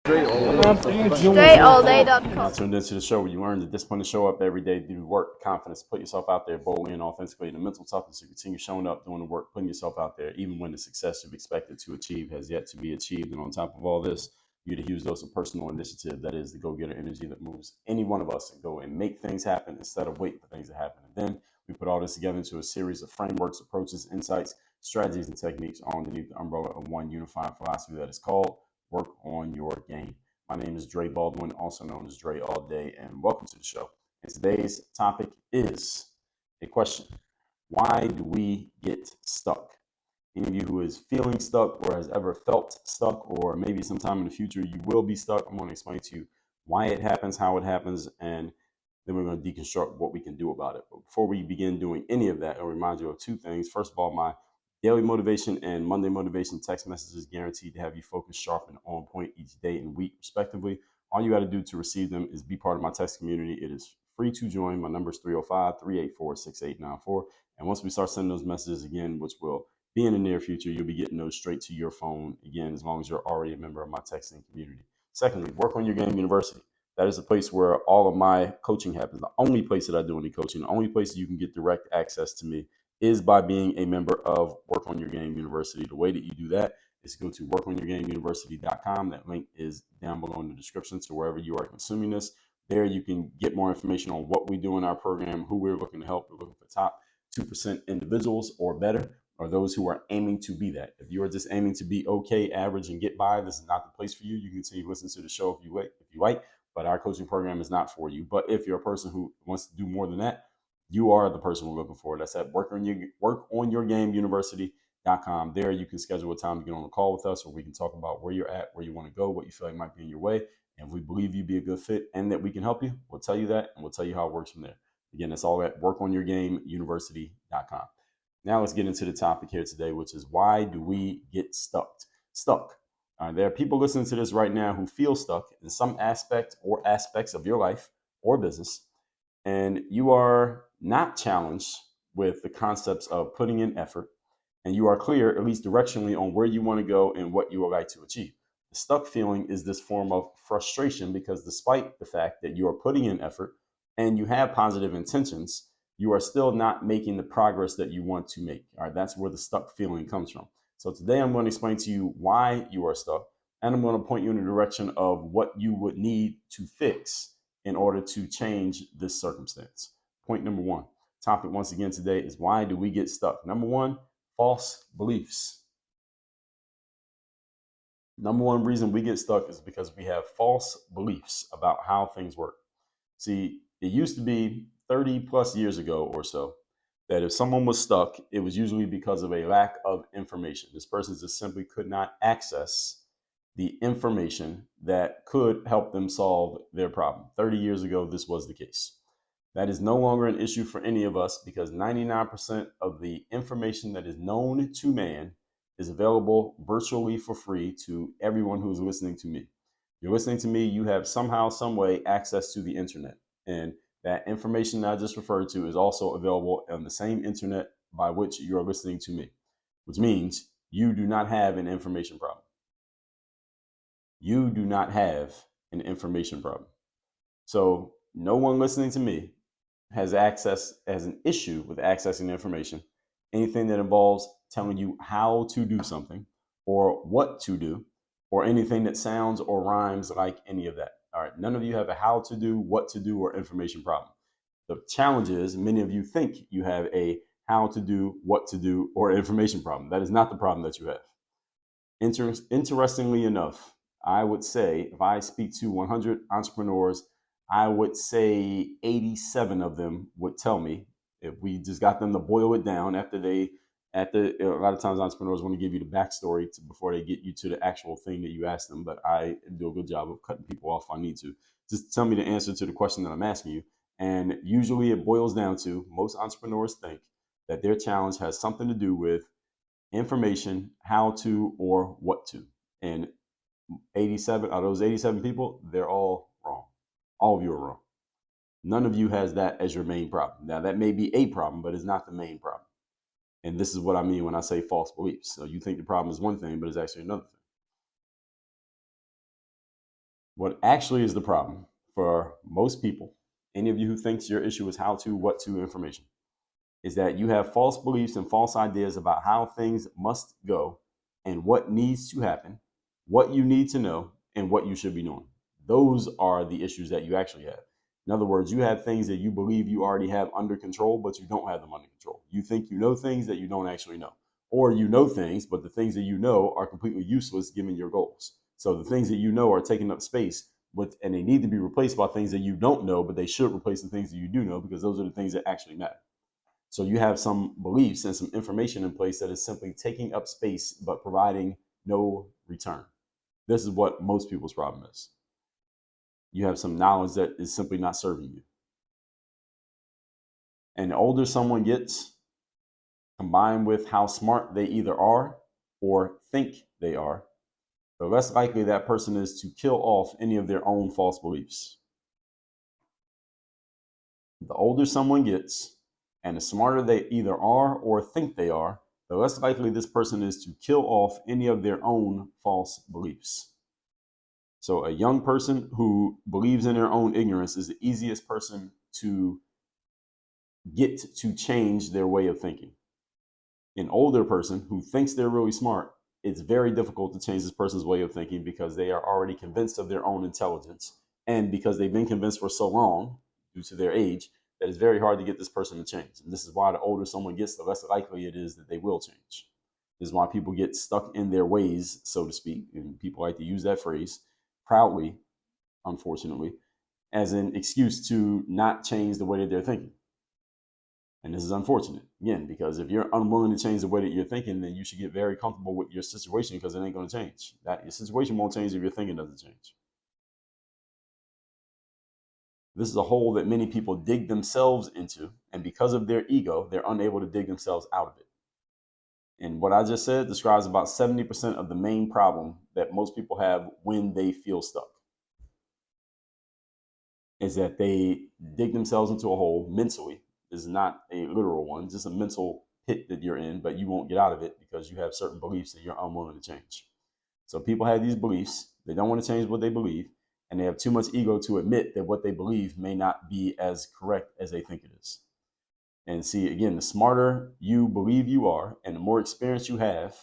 StrayAllDay.com. Tuned into the show where you learn the discipline to show up every day, do the work, confidence, put yourself out there boldly and authentically, and the mental toughness to continue showing up, doing the work, putting yourself out there, even when the success you've expected to achieve has yet to be achieved. And on top of all this, you get a huge dose of personal initiative. That is the go-getter energy that moves any one of us to go and make things happen instead of waiting for things to happen. And then we put all this together into a series of frameworks, approaches, insights, strategies, and techniques all underneath the umbrella of one unified philosophy that is called Work on Your Game. My name is Dre Baldwin, also known as Dre All Day, and welcome to the show. And today's topic is a question. Why do we get stuck? Any of you who is feeling stuck or has ever felt stuck, or maybe sometime in the future you will be stuck, I'm going to explain to you why it happens, how it happens, and then we're going to deconstruct what we can do about it. But before we begin doing any of that, I'll remind you of two things. First of all, my daily motivation and Monday motivation text messages guaranteed to have you focused, sharp, and on point each day and week, respectively. All you got to do to receive them is be part of my text community. It is free to join. My number is 305-384-6894. And once we start sending those messages again, which will be in the near future, you'll be getting those straight to your phone, again, as long as you're already a member of my texting community. Secondly, Work on Your Game University. That is the place where all of my coaching happens. The only place that I do any coaching, the only place that you can get direct access to me is by being a member of Work on Your Game University. The way that you do that is go to workonyourgameuniversity.com. That link is down below in the description to wherever you are consuming this. There you can get more information on what we do in our program, who we're looking to help. We're looking for top 2% individuals or better, or those who are aiming to be that. If you are just aiming to be okay, average, and get by, this is not the place for you. You can continue to listen to the show if you like, but our coaching program is not for you. But if you're a person who wants to do more than that, you are the person we're looking for. That's at workonyourgameuniversity.com. There you can schedule a time to get on a call with us, or we can talk about where you're at, where you want to go, what you feel like might be in your way. And if we believe you'd be a good fit and that we can help you, we'll tell you that, and we'll tell you how it works from there. Again, that's all at workonyourgameuniversity.com. Now let's get into the topic here today, which is why do we get stuck? There are people listening to this right now who feel stuck in some aspect or aspects of your life or business, and you are not challenged with the concepts of putting in effort, and you are clear, at least directionally, on where you want to go and what you would like to achieve. The stuck feeling is this form of frustration because despite the fact that you are putting in effort and you have positive intentions, you are still not making the progress that you want to make. All right, that's where the stuck feeling comes from. So today I'm going to explain to you why you are stuck, and I'm going to point you in the direction of what you would need to fix in order to change this circumstance. Point number one. Topic once again today is why do we get stuck? Number one, false beliefs. Number one reason we get stuck is because we have false beliefs about how things work. See, it used to be 30 plus years ago or so that if someone was stuck, it was usually because of a lack of information. This person just simply could not access the information that could help them solve their problem. 30 years ago, this was the case. That is no longer an issue for any of us because 99% of the information that is known to man is available virtually for free to everyone who's listening to me. You're listening to me, you have somehow, some way access to the internet. And that information that I just referred to is also available on the same internet by which you're listening to me, which means you do not have an information problem. You do not have an information problem. So no one listening to me has an issue with accessing the information. Anything that involves telling you how to do something or what to do or anything that sounds or rhymes like any of that. All right, none of you have a how to do, what to do, or information problem. The challenge is many of you think you have a how to do, what to do, or information problem. That is not the problem that you have. Interestingly enough, I would say if I speak to 100 entrepreneurs, I would say 87 of them would tell me, if we just got them to boil it down a lot of times entrepreneurs want to give you the backstory before they get you to the actual thing that you ask them, but I do a good job of cutting people off if I need to. Just tell me the answer to the question that I'm asking you. And usually it boils down to most entrepreneurs think that their challenge has something to do with information, how to, or what to. And 87 out of those 87 people, they're all wrong. All of you are wrong. None of you has that as your main problem. Now, that may be a problem, but it's not the main problem. And this is what I mean when I say false beliefs. So you think the problem is one thing, but it's actually another thing. What actually is the problem for most people, any of you who thinks your issue is how to, what to information, is that you have false beliefs and false ideas about how things must go and what needs to happen, what you need to know, and what you should be doing. Those are the issues that you actually have. In other words, you have things that you believe you already have under control, but you don't have them under control. You think you know things that you don't actually know. Or you know things, but the things that you know are completely useless given your goals. So the things that you know are taking up space, and they need to be replaced by things that you don't know, but they should replace the things that you do know because those are the things that actually matter. So you have some beliefs and some information in place that is simply taking up space but providing no return. This is what most people's problem is. You have some knowledge that is simply not serving you. And the older someone gets, combined with how smart they either are or think they are, the less likely that person is to kill off any of their own false beliefs. The older someone gets, and the smarter they either are or think they are, the less likely this person is to kill off any of their own false beliefs. So a young person who believes in their own ignorance is the easiest person to get to change their way of thinking. An older person who thinks they're really smart, it's very difficult to change this person's way of thinking because they are already convinced of their own intelligence. And because they've been convinced for so long due to their age, that it's very hard to get this person to change. And this is why the older someone gets, the less likely it is that they will change. This is why people get stuck in their ways, so to speak. And people like to use that phrase proudly, unfortunately, as an excuse to not change the way that they're thinking. And this is unfortunate, again, because if you're unwilling to change the way that you're thinking, then you should get very comfortable with your situation because it ain't going to change. That your situation won't change if your thinking doesn't change. This is a hole that many people dig themselves into, and because of their ego, they're unable to dig themselves out of it. And what I just said describes about 70% of the main problem that most people have when they feel stuck. Is that they dig themselves into a hole mentally. This is not a literal one, just a mental pit that you're in, but you won't get out of it because you have certain beliefs that you're unwilling to change. So people have these beliefs, they don't want to change what they believe, and they have too much ego to admit that what they believe may not be as correct as they think it is. And see, again, the smarter you believe you are and the more experience you have,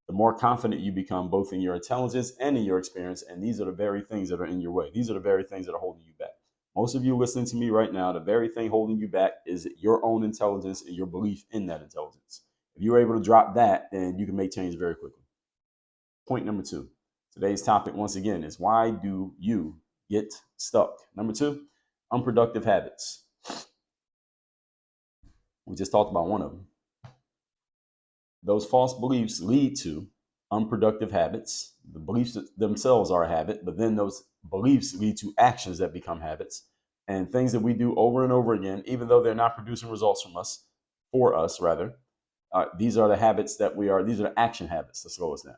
the more confident you become both in your intelligence and in your experience. And these are the very things that are in your way. These are the very things that are holding you back. Most of you listening to me right now, the very thing holding you back is your own intelligence and your belief in that intelligence. If you're able to drop that, then you can make change very quickly. Point number 2. Today's topic, once again, is why do you get stuck? Number 2, unproductive habits. We just talked about one of them. Those false beliefs lead to unproductive habits. The beliefs themselves are a habit, but then those beliefs lead to actions that become habits and things that we do over and over again, even though they're not producing results for us rather. These are the habits that these are the action habits that slow us down.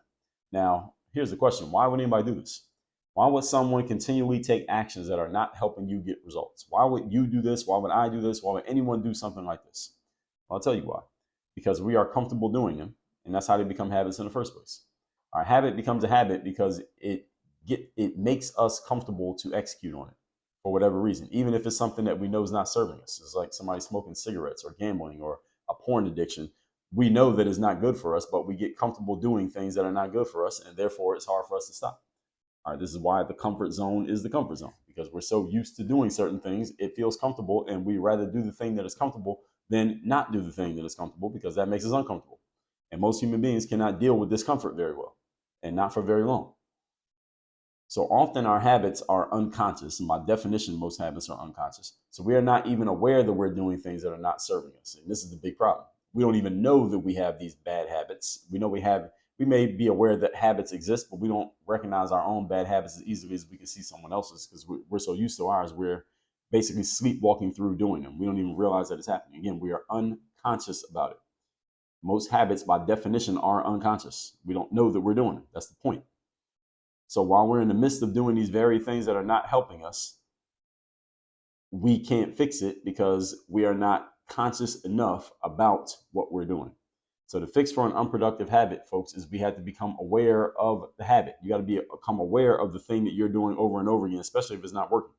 Now, here's the question. Why would anybody do this? Why would someone continually take actions that are not helping you get results? Why would you do this? Why would I do this? Why would anyone do something like this? Well, I'll tell you why. Because we are comfortable doing them, and that's how they become habits in the first place. Our habit becomes a habit because it makes us comfortable to execute on it for whatever reason, even if it's something that we know is not serving us. It's like somebody smoking cigarettes or gambling or a porn addiction. We know that it's not good for us, but we get comfortable doing things that are not good for us, and therefore it's hard for us to stop. All right, this is why the comfort zone is the comfort zone, because we're so used to doing certain things, it feels comfortable, and we rather do the thing that is comfortable than not do the thing that is comfortable because that makes us uncomfortable. And most human beings cannot deal with discomfort very well, and not for very long. So often our habits are unconscious, and by definition, most habits are unconscious. So we are not even aware that we're doing things that are not serving us. And this is the big problem. We don't even know that we have these bad habits. We know we may be aware that habits exist, but we don't recognize our own bad habits as easily as we can see someone else's because we're so used to ours. We're basically sleepwalking through doing them. We don't even realize that it's happening. Again, we are unconscious about it. Most habits, by definition, are unconscious. We don't know that we're doing it. That's the point. So while we're in the midst of doing these very things that are not helping us, we can't fix it because we are not conscious enough about what we're doing. So the fix for an unproductive habit, folks, is we have to become aware of the habit. You got to become aware of the thing that you're doing over and over again, especially if it's not working.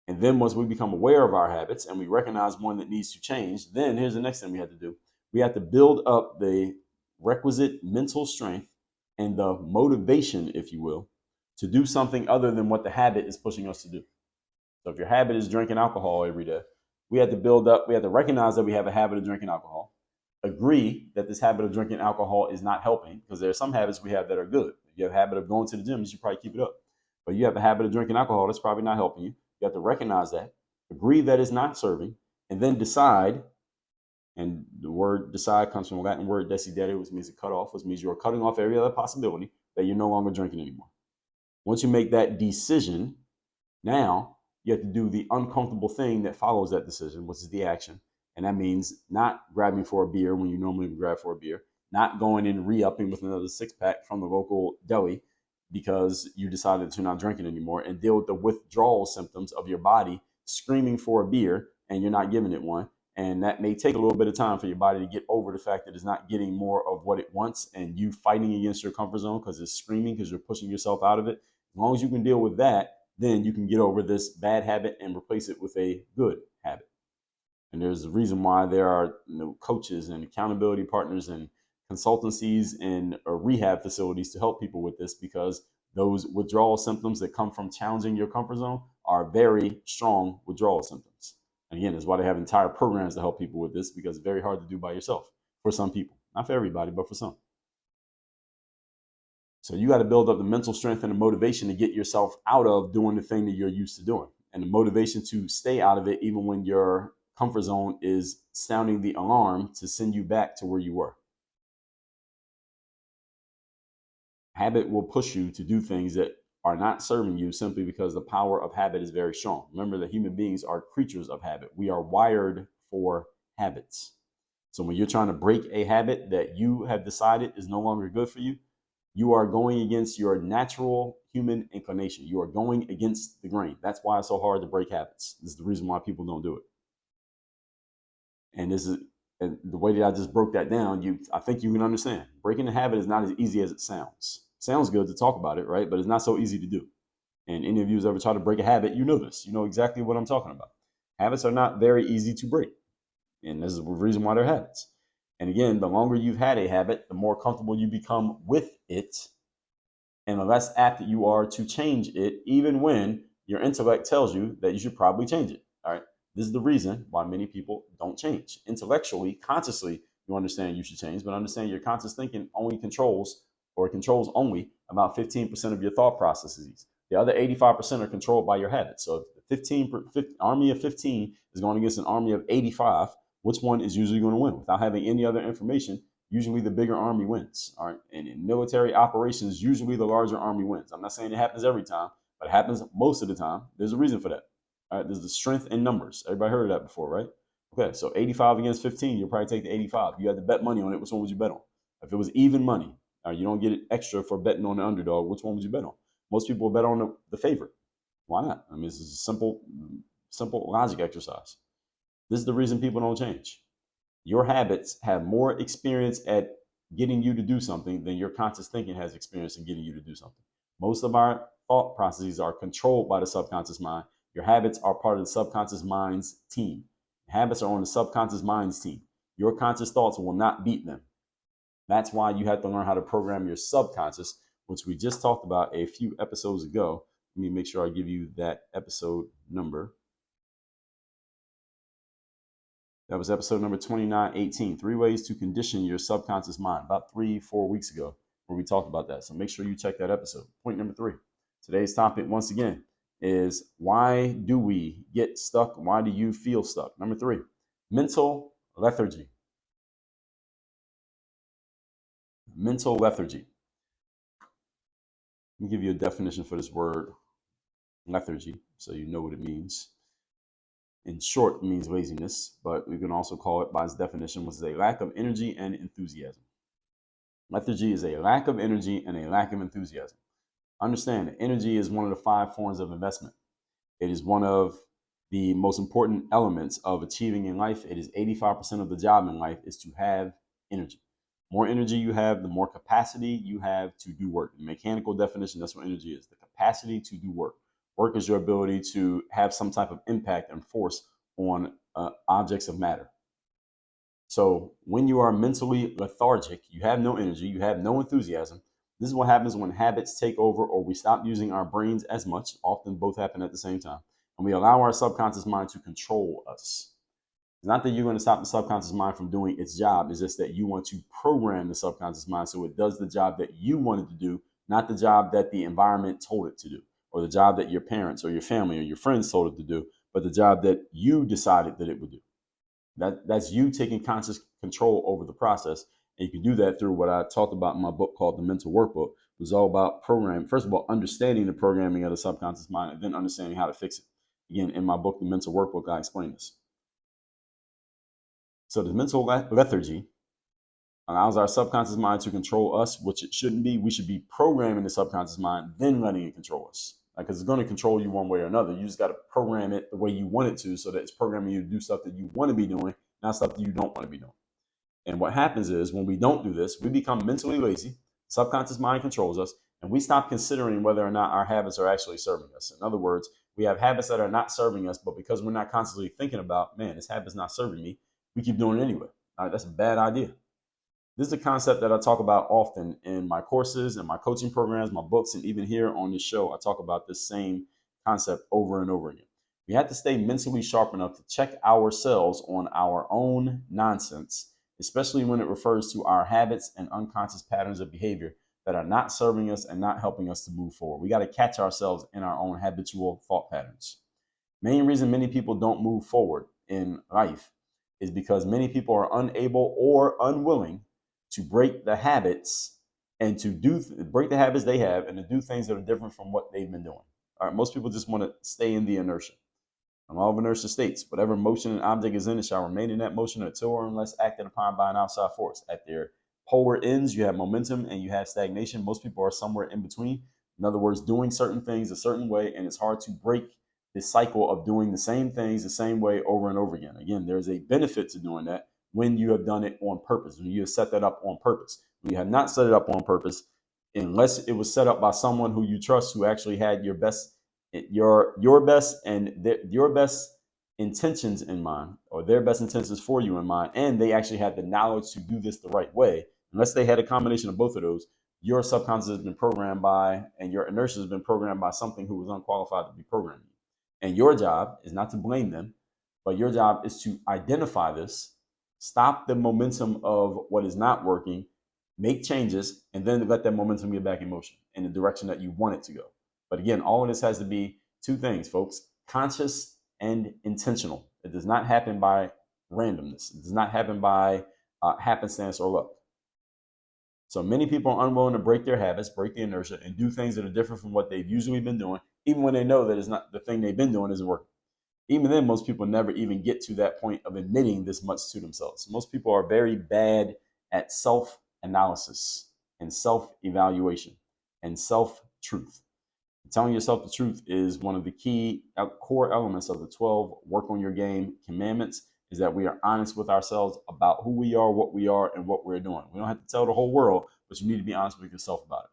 And then once we become aware of our habits and we recognize one that needs to change, then here's the next thing we have to do. We have to build up the requisite mental strength and the motivation, if you will, to do something other than what the habit is pushing us to do. So if your habit is drinking alcohol every day, we have to recognize that we have a habit of drinking alcohol, agree that this habit of drinking alcohol is not helping, because there are some habits we have that are good. If you have a habit of going to the gym, you should probably keep it up. But you have a habit of drinking alcohol that's probably not helping you. You have to recognize that, agree that it's not serving, and then decide. And the word decide comes from the Latin word decidere, which means to cut off, which means you're cutting off every other possibility that you're no longer drinking anymore. Once you make that decision, now you have to do the uncomfortable thing that follows that decision, which is the action. And that means not grabbing for a beer when you normally would grab for a beer, not going and re-upping with another 6-pack from the local deli because you decided that you're not drinking anymore, and deal with the withdrawal symptoms of your body screaming for a beer and you're not giving it one. And that may take a little bit of time for your body to get over the fact that it's not getting more of what it wants, and you fighting against your comfort zone because it's screaming, because you're pushing yourself out of it. As long as you can deal with that, then you can get over this bad habit and replace it with a good habit. And there's a reason why there are coaches and accountability partners and consultancies and rehab facilities to help people with this, because those withdrawal symptoms that come from challenging your comfort zone are very strong withdrawal symptoms. And again, that's why they have entire programs to help people with this, because it's very hard to do by yourself for some people. Not for everybody, but for some. So you got to build up the mental strength and the motivation to get yourself out of doing the thing that you're used to doing, and the motivation to stay out of it even when your comfort zone is sounding the alarm to send you back to where you were. Habit will push you to do things that are not serving you simply because the power of habit is very strong. Remember that human beings are creatures of habit. We are wired for habits. So when you're trying to break a habit that you have decided is no longer good for you, you are going against your natural human inclination. You are going against the grain. That's why it's so hard to break habits. This is the reason why people don't do it. And the way that I just broke that down, I think you can understand. Breaking a habit is not as easy as it sounds. Sounds good to talk about it, right? But it's not so easy to do. And any of you who's ever tried to break a habit, you know this. You know exactly what I'm talking about. Habits are not very easy to break. And this is the reason why they're habits. And again, the longer you've had a habit, the more comfortable you become with it, and the less apt you are to change it, even when your intellect tells you that you should probably change it. All right. This is the reason why many people don't change. Intellectually, consciously, you understand you should change, but understand your conscious thinking only controls only about 15% of your thought processes. The other 85% are controlled by your habits. So if the army of 15 is going against an army of 85, which one is usually going to win? Without having any other information, usually the bigger army wins. All right. And in military operations, usually the larger army wins. I'm not saying it happens every time, but it happens most of the time. There's a reason for that. All right. There's the strength in numbers. Everybody heard of that before, right? Okay. So 85 against 15, you'll probably take the 85. You had to bet money on it. Which one would you bet on? If it was even money, you don't get it extra for betting on the underdog. Which one would you bet on? Most people will bet on the favorite. Why not? I mean, this is a simple logic exercise. This is the reason people don't change. Your habits have more experience at getting you to do something than your conscious thinking has experience in getting you to do something. Most of our thought processes are controlled by the subconscious mind. Your habits are part of the subconscious mind's team. Habits are on the subconscious mind's team. Your conscious thoughts will not beat them. That's why you have to learn how to program your subconscious, which we just talked about a few episodes ago. Let me make sure I give you that episode number. That was episode number 2918, 3 ways to condition your subconscious mind, about 3-4 weeks ago, where we talked about that. So make sure you check that episode. Point number 3. Today's topic, once again, is why do we get stuck? Why do you feel stuck? Number 3, mental lethargy. Mental lethargy. Let me give you a definition for this word, lethargy, so you know what it means. In short, it means laziness, but we can also call it by its definition, which is a lack of energy and enthusiasm. Lethargy is a lack of energy and a lack of enthusiasm. Understand that energy is one of the 5 forms of investment. It is one of the most important elements of achieving in life. It is 85% of the job in life is to have energy. More energy you have, the more capacity you have to do work. The mechanical definition, that's what energy is, the capacity to do work. Work is your ability to have some type of impact and force on objects of matter. So when you are mentally lethargic, you have no energy, you have no enthusiasm. This is what happens when habits take over or we stop using our brains as much. Often both happen at the same time. And we allow our subconscious mind to control us. It's not that you're going to stop the subconscious mind from doing its job. It's just that you want to program the subconscious mind so it does the job that you wanted to do, not the job that the environment told it to do, or the job that your parents or your family or your friends told it to do, but the job that you decided that it would do. That's you taking conscious control over the process. And you can do that through what I talked about in my book called The Mental Workbook. It was all about programming. First of all, understanding the programming of the subconscious mind and then understanding how to fix it. Again, in my book, The Mental Workbook, I explain this. So the mental lethargy allows our subconscious mind to control us, which it shouldn't be. We should be programming the subconscious mind, then letting it control us. Because it's going to control you one way or another. You just got to program it the way you want it to so that it's programming you to do stuff that you want to be doing, not stuff that you don't want to be doing. And what happens is when we don't do this, we become mentally lazy, subconscious mind controls us, and we stop considering whether or not our habits are actually serving us. In other words, we have habits that are not serving us, but because we're not constantly thinking about, man, this habit's not serving me, we keep doing it anyway. All right, that's a bad idea. This is a concept that I talk about often in my courses and my coaching programs, my books, and even here on this show. I talk about this same concept over and over again. We have to stay mentally sharp enough to check ourselves on our own nonsense, especially when it refers to our habits and unconscious patterns of behavior that are not serving us and not helping us to move forward. We got to catch ourselves in our own habitual thought patterns. Main reason many people don't move forward in life is because many people are unable or unwilling to break the habits and to break the habits they have and to do things that are different from what they've been doing. All right, most people just want to stay in the inertia. And law of inertia states, whatever motion an object is in, it shall remain in that motion until or unless acted upon by an outside force. At their polar ends, you have momentum and you have stagnation. Most people are somewhere in between. In other words, doing certain things a certain way, and it's hard to break the cycle of doing the same things the same way over and over again. Again, there's a benefit to doing that when you have done it on purpose, when you have set that up on purpose. When you have not set it up on purpose, unless it was set up by someone who you trust, who actually had your best intentions in mind, or their best intentions for you in mind, and they actually had the knowledge to do this the right way, unless they had a combination of both of those, your subconscious has been programmed by, and your inertia has been programmed by something who was unqualified to be programming you. And your job is not to blame them, but your job is to identify this, stop the momentum of what is not working, make changes, and then let that momentum get back in motion in the direction that you want it to go. But again, all of this has to be two things, folks: conscious and intentional. It does not happen by randomness. It does not happen by happenstance or luck. So many people are unwilling to break their habits, break the inertia, and do things that are different from what they've usually been doing, even when they know that it's not the thing they've been doing isn't working. Even then, most people never even get to that point of admitting this much to themselves. Most people are very bad at self-analysis and self-evaluation and self-truth. Telling yourself the truth is one of the key core elements of the 12 work on your game commandments, is that we are honest with ourselves about who we are, and what we're doing. We don't have to tell the whole world, but you need to be honest with yourself about it.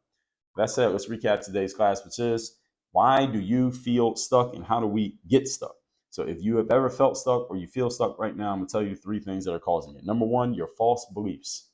That said, let's recap today's class, which is, why do you feel stuck and how do we get stuck? So if you have ever felt stuck or you feel stuck right now, I'm going to tell you 3 things that are causing it. Number 1, your false beliefs.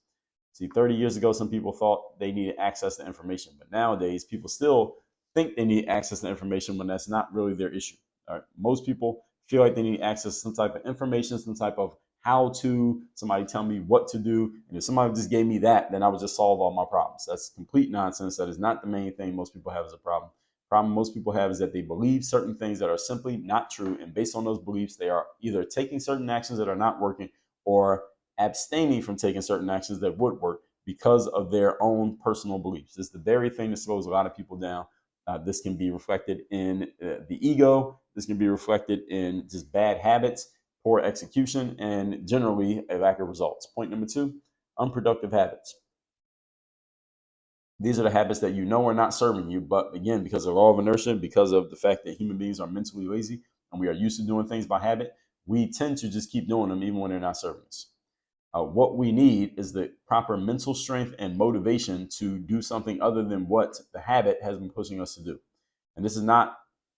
See, 30 years ago, some people thought they needed access to information, but nowadays people still think they need access to information when that's not really their issue. All right? Most people feel like they need access to some type of information, some type of how to, somebody tell me what to do. And if somebody just gave me that, then I would just solve all my problems. That's complete nonsense. That is not the main thing most people have as a problem. Problem most people have is that they believe certain things that are simply not true. And based on those beliefs, they are either taking certain actions that are not working or abstaining from taking certain actions that would work because of their own personal beliefs. It's the very thing that slows a lot of people down. This can be reflected in the ego. This can be reflected in just bad habits, poor execution, and generally a lack of results. Point number 2, unproductive habits. These are the habits that you know are not serving you, but again, because of the law of inertia, because of the fact that human beings are mentally lazy and we are used to doing things by habit, we tend to just keep doing them even when they're not serving us. What we need is the proper mental strength and motivation to do something other than what the habit has been pushing us to do. And this is not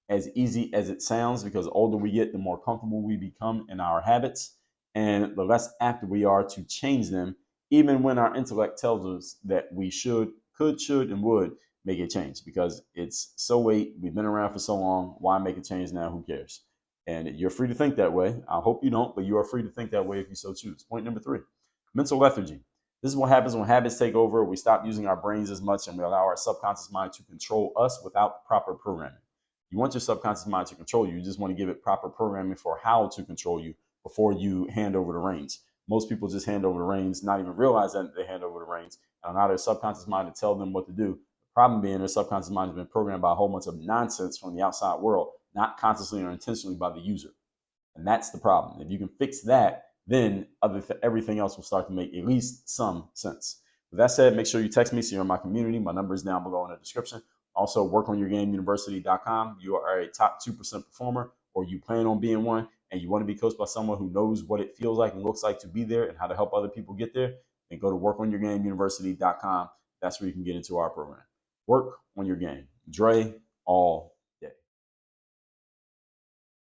as easy as it sounds, because the older we get, the more comfortable we become in our habits and the less apt we are to change them, even when our intellect tells us that we should, could, should, and would make a change, because it's so late. We've been around for so long. Why make a change now? Who cares? And you're free to think that way. I hope you don't, but you are free to think that way if you so choose. Point number 3, mental lethargy. This is what happens when habits take over. We stop using our brains as much and we allow our subconscious mind to control us without proper programming. You want your subconscious mind to control you. You just want to give it proper programming for how to control you before you hand over the reins. Most people just hand over the reins, not even realize that they hand over the reins, and allow their subconscious mind to tell them what to do. The problem being their subconscious mind has been programmed by a whole bunch of nonsense from the outside world, not consciously or intentionally by the user. And that's the problem. If you can fix that, then everything else will start to make at least some sense. With that said, make sure you text me so you're in my community. My number is down below in the description. Also, workonyourgameuniversity.com. You are a top 2% performer, or you plan on being one, and you want to be coached by someone who knows what it feels like and looks like to be there and how to help other people get there, then go to workonyourgameuniversity.com. That's where you can get into our program. Work on your game. Dre, all